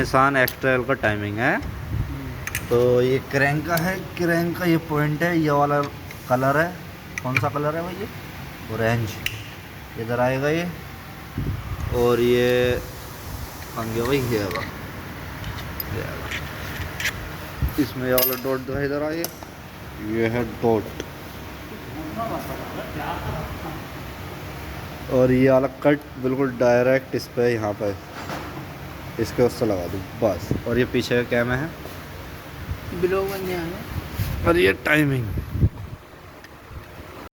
Nissan एक्सट्रेल का timing है। तो ये क्रैंक का है, क्रैंक का ये पॉइंट है, ये वाला कलर है। कौन सा कलर है भाई? ये ऑरेंज इधर आएगा ये। और ये आगे भाई ये आएगा, इसमें ये वाला डॉट जो है इधर आए, ये है डॉट। और ये वाला कट बिल्कुल डायरेक्ट इस पे यहाँ पे इसके उससे लगा दूँ बस। और ये पीछे का कैम है, ब्लॉग बनने आए। और ये टाइमिंग